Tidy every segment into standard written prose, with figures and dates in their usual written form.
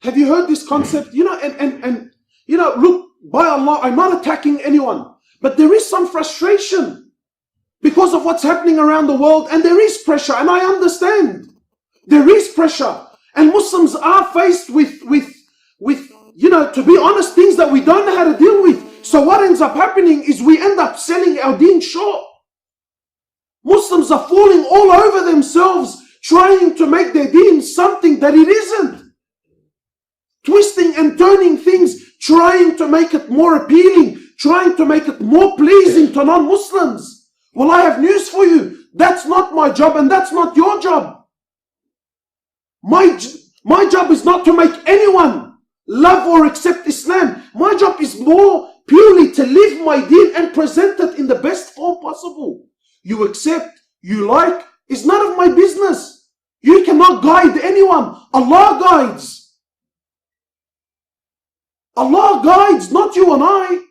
Have you heard this concept? Look, by Allah, I'm not attacking anyone, but there is some frustration because of what's happening around the world, and there is pressure, and I understand. There is pressure, and Muslims are faced with to be honest, things that we don't know how to deal with. So what ends up happening is we end up selling our deen short. Muslims are falling all over themselves, trying to make their deen something that it isn't. Twisting and turning things, trying to make it more appealing, trying to make it more pleasing to non-Muslims. Well, I have news for you. That's not my job, and that's not your job. My job is not to make anyone love or accept Islam. My job is more purely to live my deen and present it in the best form possible. You accept, you like, it's none of my business. You cannot guide anyone. Allah guides. Allah guides, not you and I.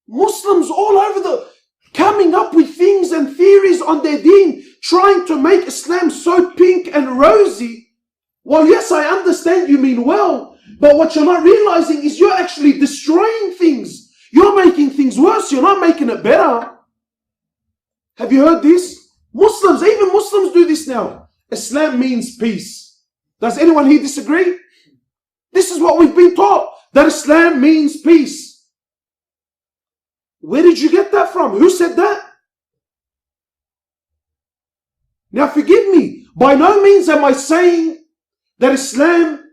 Muslims all over coming up with things and theories on their deen, trying to make Islam so pink and rosy. Well, yes, I understand you mean well, but what you're not realizing is you're actually destroying things. You're making things worse. You're not making it better. Have you heard this? Muslims, even Muslims do this now. Islam means peace. Does anyone here disagree? This is what we've been taught, that Islam means peace. Where did you get that from? Who said that? Now forgive me, by no means am I saying that Islam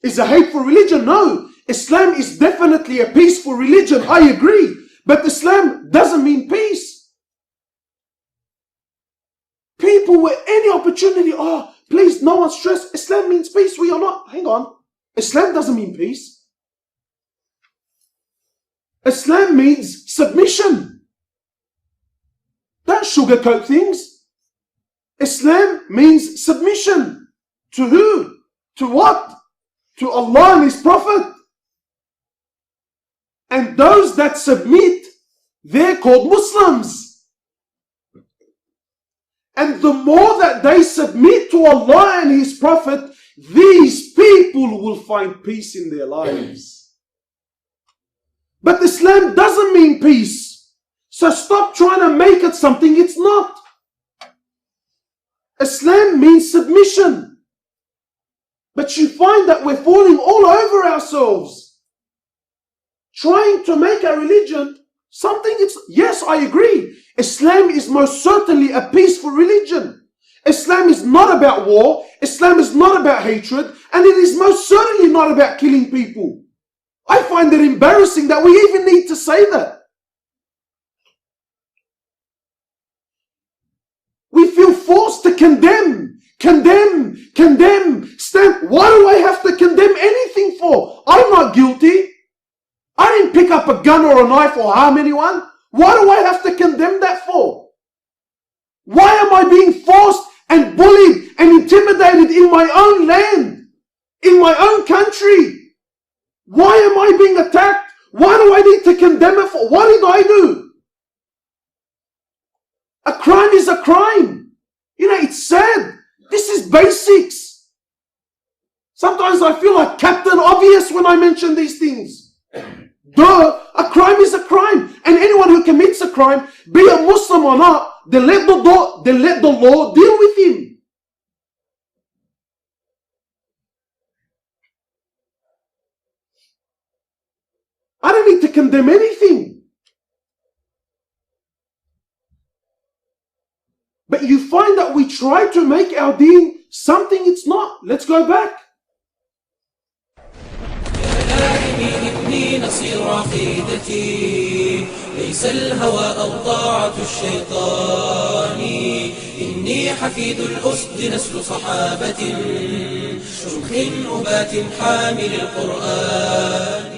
is a hateful religion. No, Islam is definitely a peaceful religion. I agree. But Islam doesn't mean peace. People with any opportunity, please, no one stress. Islam means peace. We are not. Hang on. Islam doesn't mean peace. Islam means submission. Don't sugarcoat things. Islam means submission. To who? To what? To Allah and His Prophet. And those that submit, they're called Muslims. And the more that they submit to Allah and His Prophet, these people will find peace in their lives. But Islam doesn't mean peace. So stop trying to make it something it's not. Islam means submission. But you find that we're falling all over ourselves, trying to make our religion something it's... Yes, I agree. Islam is most certainly a peaceful religion. Islam is not about war. Islam is not about hatred. And it is most certainly not about killing people. I find it embarrassing that we even need to say that. We feel forced to condemn. Stand. Why do I have to condemn anything for? I'm not guilty. I didn't pick up a gun or a knife or harm anyone. Why do I have to condemn that for? Why am I being forced and bullied and intimidated in my own land, in my own country? Why am I being attacked? Why do I need to condemn it for? What did I do? A crime is a crime. It's sad. This is basics. Sometimes I feel like Captain Obvious when I mention these things. Duh, a crime is a crime. And anyone who commits a crime, be a Muslim or not, they let the law deal with him. I don't need to condemn anything. But you find that we try to make our deen something it's not. Let's go back. نصير عقيدتي ليس الهوى أو طاعة الشيطان إني حفيد الأسد نسل صحابة شمخ أبات حامل القرآن